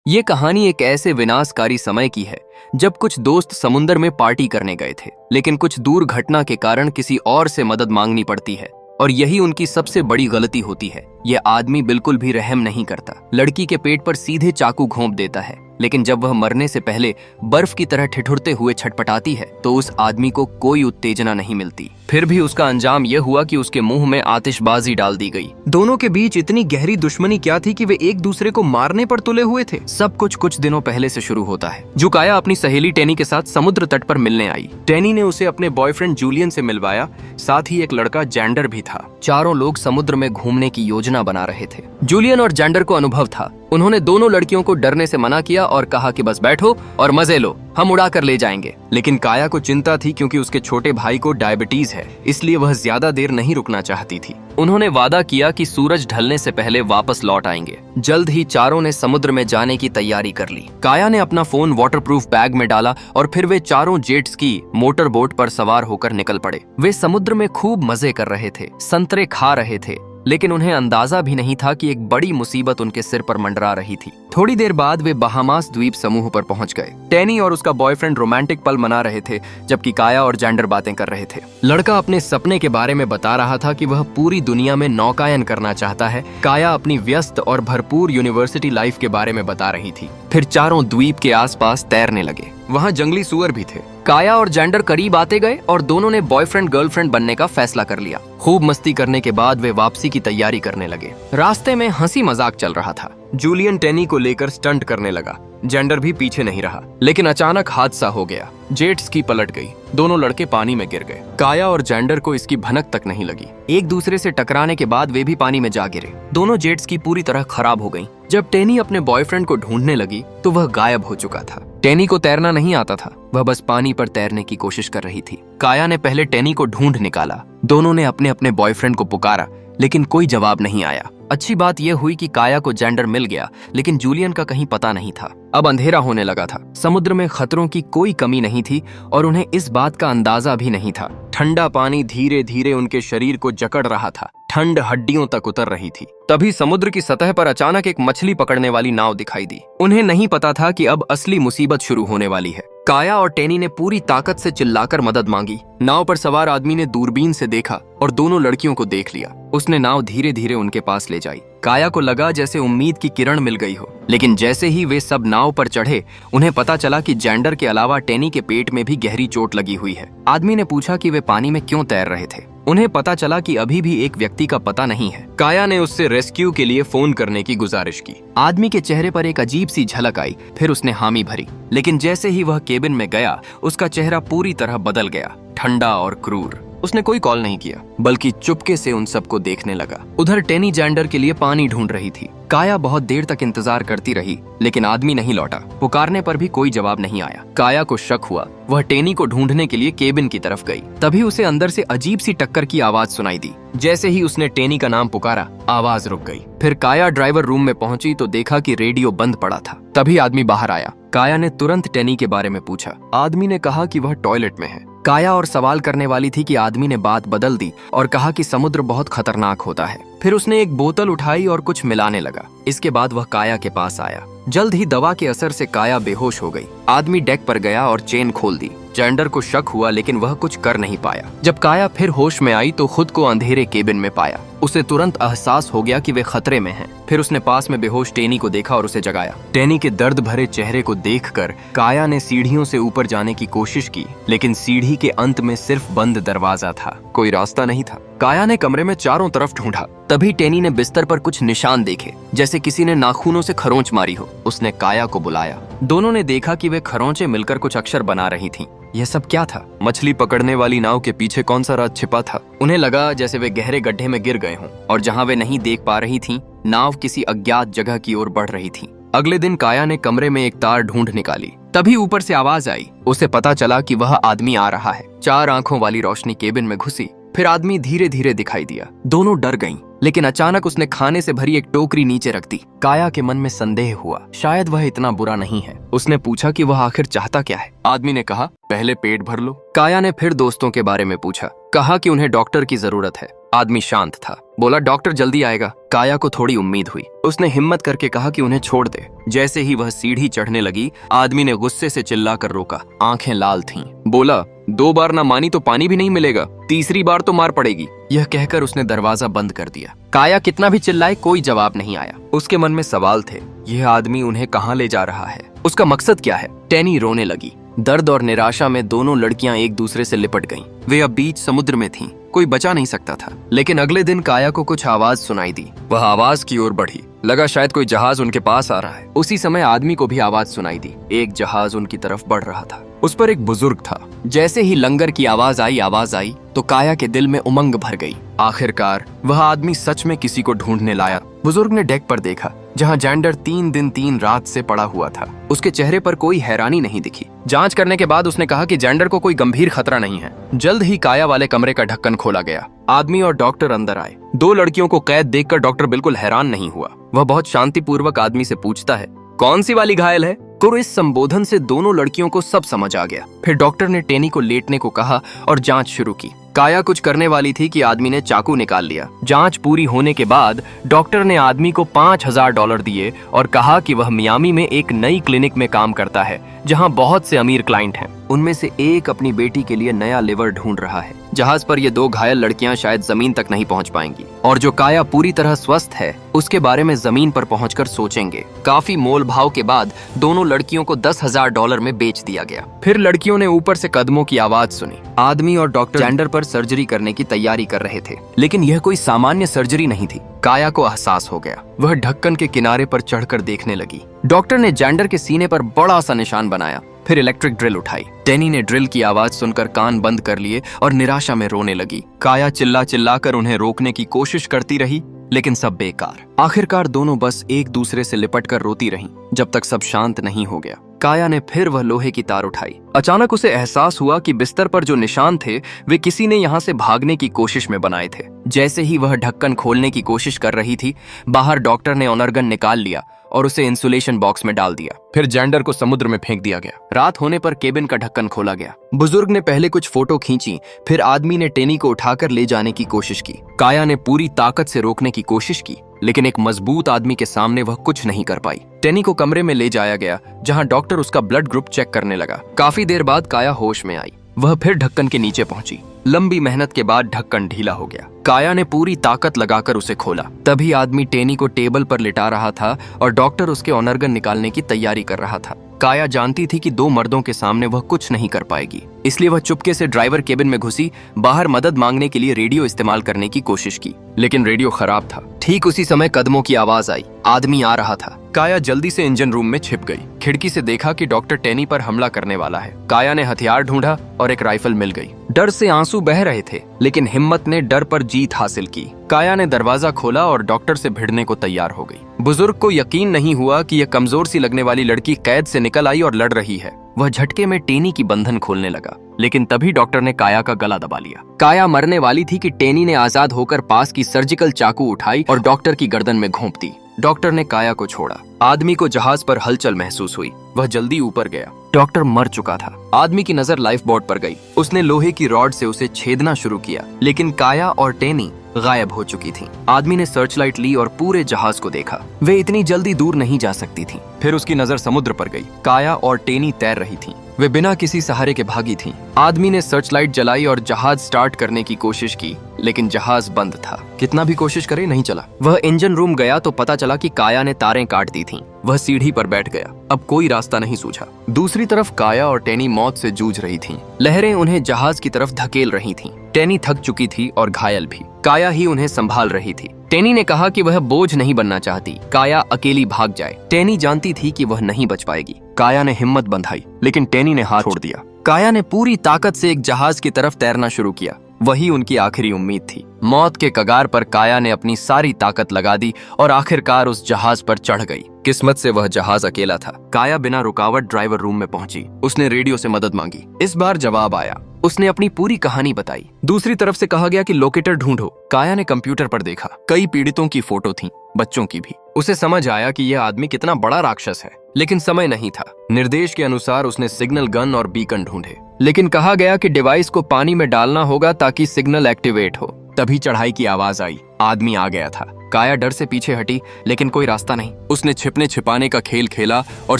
ये कहानी एक ऐसे विनाशकारी समय की है जब कुछ दोस्त समुद्र में पार्टी करने गए थे, लेकिन कुछ दूर घटना के कारण किसी और से मदद मांगनी पड़ती है और यही उनकी सबसे बड़ी गलती होती है। यह आदमी बिल्कुल भी रहम नहीं करता, लड़की के पेट पर सीधे चाकू घोंप देता है, लेकिन जब वह मरने से पहले बर्फ की तरह ठिठुरते हुए छटपटाती है तो उस आदमी को कोई उत्तेजना नहीं मिलती। फिर भी उसका अंजाम यह हुआ कि उसके मुंह में आतिशबाजी डाल दी गई। दोनों के बीच इतनी गहरी दुश्मनी क्या थी कि वे एक दूसरे को मारने पर तुले हुए थे। सब कुछ दिनों पहले से शुरू होता है। जुकाया अपनी सहेली टेनी के साथ समुद्र तट पर मिलने आई। टेनी ने उसे अपने बॉयफ्रेंड जूलियन से मिलवाया, साथ ही एक लड़का जेंडर भी था। चारों लोग समुद्र में घूमने की योजना बना रहे थे। जूलियन और जेंडर को अनुभव था। उन्होंने दोनों लड़कियों को डरने से मना किया और कहा कि बस बैठो और मजे लो, हम उड़ा कर ले जाएंगे। लेकिन काया को चिंता थी क्योंकि उसके छोटे भाई को डायबिटीज है, इसलिए वह ज्यादा देर नहीं रुकना चाहती थी। उन्होंने वादा किया कि सूरज ढलने से पहले वापस लौट आएंगे। जल्द ही चारों ने समुद्र में जाने की तैयारी कर ली। काया ने अपना फोन वाटरप्रूफ बैग में डाला और फिर वे चारों जेट स्की मोटर बोट पर सवार होकर निकल पड़े। वे समुद्र में खूब मजे कर रहे थे, संतरे खा रहे थे, लेकिन उन्हें अंदाजा भी नहीं था कि एक बड़ी मुसीबत उनके सिर पर मंडरा रही थी। थोड़ी देर बाद वे बहामास द्वीप समूह पर पहुंच गए। टेनी और उसका बॉयफ्रेंड रोमांटिक पल मना रहे थे, जबकि काया और जेंडर बातें कर रहे थे। लड़का अपने सपने के बारे में बता रहा था कि वह पूरी दुनिया में नौकायन करना चाहता है। काया अपनी व्यस्त और भरपूर यूनिवर्सिटी लाइफ के बारे में बता रही थी। फिर चारों द्वीप के आसपास तैरने लगे। वहाँ जंगली सुअर भी थे। काया और जेंडर करीब आते गए और दोनों ने बॉयफ्रेंड गर्लफ्रेंड बनने का फैसला कर लिया। खूब मस्ती करने के बाद वे वापसी की तैयारी करने लगे। रास्ते में हंसी मजाक चल रहा था। जूलियन टेनी को लेकर स्टंट करने लगा। जेंडर भी पीछे नहीं रहा, लेकिन अचानक हादसा हो गया। जेट स्की पलट गई। दोनों लड़के पानी में गिर गए। काया और जेंडर को इसकी भनक तक नहीं लगी। एक दूसरे से टकराने के बाद वे भी पानी में जा गिरे। दोनों जेट स्की पूरी तरह खराब हो गईं। जब टेनी अपने बॉयफ्रेंड को ढूंढने लगी तो वह गायब हो चुका था। टेनी को तैरना नहीं आता था, वह बस पानी पर तैरने की कोशिश कर रही थी। काया ने पहले टेनी को ढूंढ निकाला। दोनों ने अपने अपने बॉयफ्रेंड को पुकारा, लेकिन कोई जवाब नहीं आया। अच्छी बात यह हुई कि काया को जेंडर मिल गया, लेकिन जूलियन का कहीं पता नहीं था। अब अंधेरा होने लगा था। समुद्र में खतरों की कोई कमी नहीं थी और उन्हें इस बात का अंदाजा भी नहीं था। ठंडा पानी धीरे धीरे उनके शरीर को जकड़ रहा था। ठंड हड्डियों तक उतर रही थी। तभी समुद्र की सतह पर अचानक एक मछली पकड़ने वाली नाव दिखाई दी। उन्हें नहीं पता था कि अब असली मुसीबत शुरू होने वाली है। काया और टेनी ने पूरी ताकत से चिल्लाकर मदद मांगी। नाव पर सवार आदमी ने दूरबीन से देखा और दोनों लड़कियों को देख लिया। उसने नाव धीरे धीरे उनके पास ले जाई। काया को लगा जैसे उम्मीद की किरण मिल गई हो, लेकिन जैसे ही वे सब नाव पर चढ़े उन्हें पता चला कि जेंडर के अलावा टेनी के पेट में भी गहरी चोट लगी हुई है। आदमी ने पूछा कि वे पानी में क्यों तैर रहे थे। उन्हें पता चला कि अभी भी एक व्यक्ति का पता नहीं है। काया ने उससे रेस्क्यू के लिए फोन करने की गुजारिश की। आदमी के चेहरे पर एक अजीब सी झलक आई, फिर उसने हामी भरी, लेकिन जैसे ही वह केबिन में गया उसका चेहरा पूरी तरह बदल गया, ठंडा और क्रूर। उसने कोई कॉल नहीं किया, बल्कि चुपके से उन सबको देखने लगा। उधर टेनी जेंडर के लिए पानी ढूंढ रही थी। काया बहुत देर तक इंतजार करती रही, लेकिन आदमी नहीं लौटा। पुकारने पर भी कोई जवाब नहीं आया। काया को शक हुआ। वह टेनी को ढूंढने के लिए केबिन की तरफ गई। तभी उसे अंदर से अजीब सी टक्कर की आवाज सुनाई दी। जैसे ही उसने टेनी का नाम पुकारा, आवाज रुक गई। फिर काया ड्राइवर रूम में पहुंची तो देखा कि रेडियो बंद पड़ा था। तभी आदमी बाहर आया। काया ने तुरंत टेनी के बारे में पूछा। आदमी ने कहा कि वह टॉयलेट में है। काया और सवाल करने वाली थी कि आदमी ने बात बदल दी और कहा कि समुद्र बहुत खतरनाक होता है। फिर उसने एक बोतल उठाई और कुछ मिलाने लगा। इसके बाद वह काया के पास आया। जल्द ही दवा के असर से काया बेहोश हो गई। आदमी डेक पर गया और चेन खोल दी। जेंडर को शक हुआ, लेकिन वह कुछ कर नहीं पाया। जब काया फिर होश में आई तो खुद को अंधेरे केबिन में पाया। उसे तुरंत एहसास हो गया कि वे खतरे में हैं। फिर उसने पास में बेहोश टेनी को देखा और उसे जगाया। टेनी के दर्द भरे चेहरे को देखकर काया ने सीढ़ियों से ऊपर जाने की कोशिश की, लेकिन सीढ़ी के अंत में सिर्फ बंद दरवाजा था, कोई रास्ता नहीं था। काया ने कमरे में चारों तरफ ढूंढा। तभी टेनी ने बिस्तर पर कुछ निशान देखे, जैसे किसी ने नाखूनों से खरोंच मारी हो। उसने काया को बुलाया। दोनों ने देखा कि वे खरोंचें मिलकर कुछ अक्षर बना रही थीं। यह सब क्या था? मछली पकड़ने वाली नाव के पीछे कौन सा राज छिपा था? उन्हें लगा जैसे वे गहरे गड्ढे में गिर गए हों और जहां वे नहीं देख पा रही थीं, नाव किसी अज्ञात जगह की ओर बढ़ रही थी। अगले दिन काया ने कमरे में एक तार ढूंढ निकाली। तभी ऊपर से आवाज आई। उसे पता चला कि वह आदमी आ रहा है। 4 आंखों वाली रोशनी केबिन में घुसी। फिर आदमी धीरे धीरे दिखाई दिया। दोनों डर गईं। लेकिन अचानक उसने खाने से भरी एक टोकरी नीचे रख दी। काया के मन में संदेह हुआ, शायद वह इतना बुरा नहीं है। उसने पूछा कि वह आखिर चाहता क्या है। आदमी ने कहा, पहले पेट भर लो। काया ने फिर दोस्तों के बारे में पूछा, कहा कि उन्हें डॉक्टर की जरूरत है। आदमी शांत था, बोला डॉक्टर जल्दी आएगा। काया को थोड़ी उम्मीद हुई। उसने हिम्मत करके कहा कि उन्हें छोड़ दे। जैसे ही वह सीढ़ी चढ़ने लगी, आदमी ने गुस्से से चिल्लाकर रोका। आंखें लाल थीं। बोला, 2 बार ना मानी तो पानी भी नहीं मिलेगा, तीसरी बार तो मार पड़ेगी। यह कहकर उसने दरवाजा बंद कर दिया। काया कितना भी चिल्लाए, कोई जवाब नहीं आया। उसके मन में सवाल थे, यह आदमी उन्हें कहाँ ले जा रहा है, उसका मकसद क्या है। टेनी रोने लगी। दर्द और निराशा में दोनों लड़कियां एक दूसरे से लिपट गईं। वे अब बीच समुद्र में थीं, कोई बचा नहीं सकता था। लेकिन अगले दिन काया को कुछ आवाज सुनाई दी। वह आवाज की ओर बढ़ी, लगा शायद कोई जहाज उनके पास आ रहा है। उसी समय आदमी को भी आवाज सुनाई दी। एक जहाज उनकी तरफ बढ़ रहा था, उस पर एक बुजुर्ग था। जैसे ही लंगर की आवाज आई तो काया के दिल में उमंग भर गई। आखिरकार वह आदमी सच में किसी को ढूंढने लाया। बुजुर्ग ने डेक पर देखा, जहां जेंडर 3 दिन 3 रात से पड़ा हुआ था। उसके चेहरे पर कोई हैरानी नहीं दिखी। जांच करने के बाद उसने कहा कि जेंडर को कोई गंभीर खतरा नहीं है। जल्द ही काया वाले कमरे का ढक्कन खोला गया। आदमी और डॉक्टर अंदर आए। 2 लड़कियों को कैद देखकर डॉक्टर बिल्कुल हैरान नहीं हुआ। वह बहुत शांतिपूर्वक आदमी से पूछता है, कौन सी वाली घायल है। तो इस संबोधन से दोनों लड़कियों को सब समझ आ गया। फिर डॉक्टर ने टेनी को लेटने को कहा और जांच शुरू की। काया कुछ करने वाली थी कि आदमी ने चाकू निकाल लिया। जांच पूरी होने के बाद डॉक्टर ने आदमी को $5000 दिए और कहा कि वह मियामी में एक नई क्लिनिक में काम करता है, जहां बहुत से अमीर क्लाइंट हैं। उनमें से एक अपनी बेटी के लिए नया लिवर ढूंढ रहा है। जहाज पर ये 2 घायल लड़कियां शायद जमीन तक नहीं पहुंच पाएंगी, और जो काया पूरी तरह स्वस्थ है उसके बारे में जमीन पर पहुंचकर सोचेंगे। काफी मोल भाव के बाद दोनों लड़कियों को $10,000 में बेच दिया गया। फिर लड़कियों ने ऊपर से कदमों की आवाज सुनी। आदमी और डॉक्टर जेंडर पर सर्जरी करने की तैयारी कर रहे थे, लेकिन यह कोई सामान्य सर्जरी नहीं थी। काया को एहसास हो गया। वह ढक्कन के किनारे पर चढ़कर देखने लगी। डॉक्टर ने जेंडर के सीने पर बड़ा सा निशान बनाया, फिर इलेक्ट्रिक ड्रिल उठाई। टेनी ने ड्रिल की आवाज सुनकर कान बंद कर लिए और निराशा में रोने लगी। काया चिल्लाकर उन्हें रोकने की कोशिश करती रही, लेकिन सब बेकार। आखिरकार दोनों बस एक दूसरे से लिपटकर रोती रहीं, जब तक सब शांत नहीं हो गया। काया ने फिर वह लोहे की तार उठाई। अचानक उसे एहसास हुआ कि बिस्तर पर जो निशान थे वे किसी ने यहाँ से भागने की कोशिश में बनाए थे। जैसे ही वह ढक्कन खोलने की कोशिश कर रही थी, बाहर डॉक्टर ने ऑनरगन निकाल लिया और उसे इंसुलेशन बॉक्स में डाल दिया। फिर जेंडर को समुद्र में फेंक दिया गया। रात होने पर केबिन का ढक्कन खोला गया। बुजुर्ग ने पहले कुछ फोटो खींची, फिर आदमी ने टेनी को उठाकर ले जाने की कोशिश की। काया ने पूरी ताकत से रोकने की कोशिश की, लेकिन एक मजबूत आदमी के सामने वह कुछ नहीं कर पाई। टेनी को कमरे में ले जाया गया, जहां डॉक्टर उसका ब्लड ग्रुप चेक करने लगा। काफी देर बाद काया होश में आई। वह फिर ढक्कन के नीचे पहुंची। लंबी मेहनत के बाद ढक्कन ढीला हो गया। काया ने पूरी ताकत लगाकर उसे खोला। तभी आदमी टेनी को टेबल पर लिटा रहा था और डॉक्टर उसके ऑनरगन निकालने की तैयारी कर रहा था। काया जानती थी कि 2 मर्दों के सामने वह कुछ नहीं कर पाएगी, इसलिए वह चुपके से ड्राइवर केबिन में घुसी। बाहर मदद मांगने के लिए रेडियो इस्तेमाल करने की कोशिश की, लेकिन रेडियो खराब था। ठीक उसी समय कदमों की आवाज आई। आदमी आ रहा था। काया जल्दी से इंजन रूम में छिप गई। खिड़की से देखा कि डॉक्टर टेनी पर हमला करने वाला है। काया ने हथियार ढूंढा और एक राइफल मिल गई। डर से आंसू बह रहे थे, लेकिन हिम्मत ने डर पर जीत हासिल की। काया ने दरवाजा खोला और डॉक्टर से भिड़ने को तैयार हो गई। बुजुर्ग को यकीन नहीं हुआ कि यह कमजोर सी लगने वाली लड़की कैद से निकल आई और लड़ रही है। वह झटके में टेनी की बंधन खोलने लगा, लेकिन तभी डॉक्टर ने काया का गला दबा लिया। काया मरने वाली थी कि टेनी ने आजाद होकर पास की सर्जिकल चाकू उठाई और डॉक्टर की गर्दन में घोंप दी। डॉक्टर ने काया को छोड़ा। आदमी को जहाज पर हलचल महसूस हुई। वह जल्दी ऊपर गया। डॉक्टर मर चुका था। आदमी की नजर लाइफ बोट पर गई। उसने लोहे की रॉड से उसे छेदना शुरू किया, लेकिन काया और टेनी गायब हो चुकी थी। आदमी ने सर्चलाइट ली और पूरे जहाज को देखा। वे इतनी जल्दी दूर नहीं जा सकती थी। फिर उसकी नजर समुद्र पर गई। काया और टेनी तैर रही थीं। वे बिना किसी सहारे के भागी थीं। आदमी ने सर्चलाइट जलाई और जहाज स्टार्ट करने की कोशिश की, लेकिन जहाज बंद था। कितना भी कोशिश करे नहीं चला। वह इंजन रूम गया तो पता चला कि काया ने तारें काट दी थीं। वह सीढ़ी पर बैठ गया। अब कोई रास्ता नहीं सूझा। दूसरी तरफ काया और टेनी मौत से जूझ रही थीं। लहरें उन्हें जहाज की तरफ धकेल रही थीं। टेनी थक चुकी थी और घायल भी। काया ही उन्हें संभाल रही थी। टेनी ने कहा कि वह बोझ नहीं बनना चाहती। काया अकेली भाग जाए। टेनी जानती थी कि वह नहीं बच पाएगी। काया ने हिम्मत बंधाई, लेकिन टेनी ने हाथ छोड़ दिया। काया ने पूरी ताकत से एक जहाज की तरफ तैरना शुरू किया। वही उनकी आखिरी उम्मीद थी। मौत के कगार पर काया ने अपनी सारी ताकत लगा दी और आखिरकार उस जहाज पर चढ़ गई। किस्मत से वह जहाज अकेला था। काया बिना रुकावट ड्राइवर रूम में पहुंची। उसने रेडियो से मदद मांगी। इस बार जवाब आया। उसने अपनी पूरी कहानी बताई। दूसरी तरफ से कहा गया कि लोकेटर ढूंढो। काया ने कंप्यूटर पर देखा। कई पीड़ितों की फोटो थी, बच्चों की भी। उसे समझ आया कि यह आदमी कितना बड़ा राक्षस है, लेकिन समय नहीं था। निर्देश के अनुसार उसने सिग्नल गन और बीकन ढूंढे, लेकिन कहा गया कि डिवाइस को पानी में डालना होगा ताकि सिग्नल एक्टिवेट हो। तभी चढ़ाई की आवाज आई। आदमी आ गया था। काया डर से पीछे हटी, लेकिन कोई रास्ता नहीं। उसने छिपने छिपाने का खेल खेला और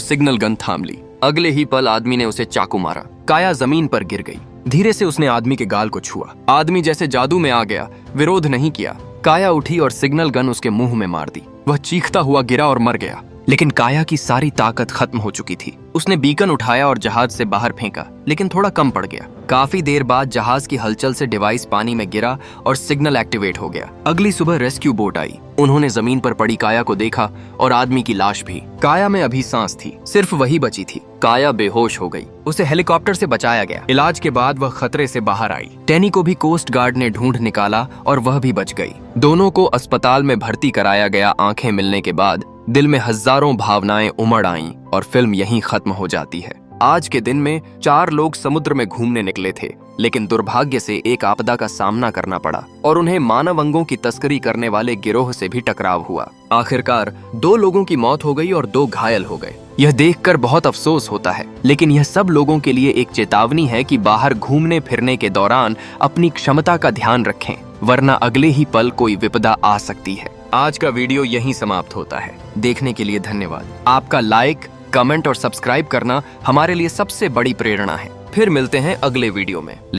सिग्नल गन थाम ली। अगले ही पल आदमी ने उसे चाकू मारा। काया जमीन पर गिर गई। धीरे से उसने आदमी के गाल को छुआ। आदमी जैसे जादू में आ गया, विरोध नहीं किया। काया उठी और सिग्नल गन उसके मुंह में मार दी। वह चीखता हुआ गिरा और मर गया। लेकिन काया की सारी ताकत खत्म हो चुकी थी। उसने बीकन उठाया और जहाज से बाहर फेंका, लेकिन थोड़ा कम पड़ गया। काफी देर बाद जहाज की हलचल से डिवाइस पानी में गिरा और सिग्नल एक्टिवेट हो गया। अगली सुबह रेस्क्यू बोट आई। उन्होंने जमीन पर पड़ी काया को देखा और आदमी की लाश भी। काया में अभी सांस थी, सिर्फ वही बची थी। काया बेहोश हो गई। उसे हेलीकॉप्टर से बचाया गया। इलाज के बाद वह खतरे से बाहर आई। टैनी को भी कोस्ट गार्ड ने ढूंढ निकाला और वह भी बच गई। दोनों को अस्पताल में भर्ती कराया गया। आंखें मिलने के बाद दिल में हजारों भावनाएं उमड़ आईं और फिल्म यहीं खत्म हो जाती है। आज के दिन में 4 लोग समुद्र में घूमने निकले थे, लेकिन दुर्भाग्य से एक आपदा का सामना करना पड़ा और उन्हें मानव अंगों की तस्करी करने वाले गिरोह से भी टकराव हुआ। आखिरकार 2 लोगों की मौत हो गई और 2 घायल हो गए। यह देखकर बहुत अफसोस होता है, लेकिन यह सब लोगों के लिए एक चेतावनी है कि बाहर घूमने फिरने के दौरान अपनी क्षमता का ध्यान रखें, वरना अगले ही पल कोई विपदा आ सकती है। आज का वीडियो यहीं समाप्त होता है। देखने के लिए धन्यवाद। आपका लाइक, कमेंट और सब्सक्राइब करना हमारे लिए सबसे बड़ी प्रेरणा है। फिर मिलते हैं अगले वीडियो में।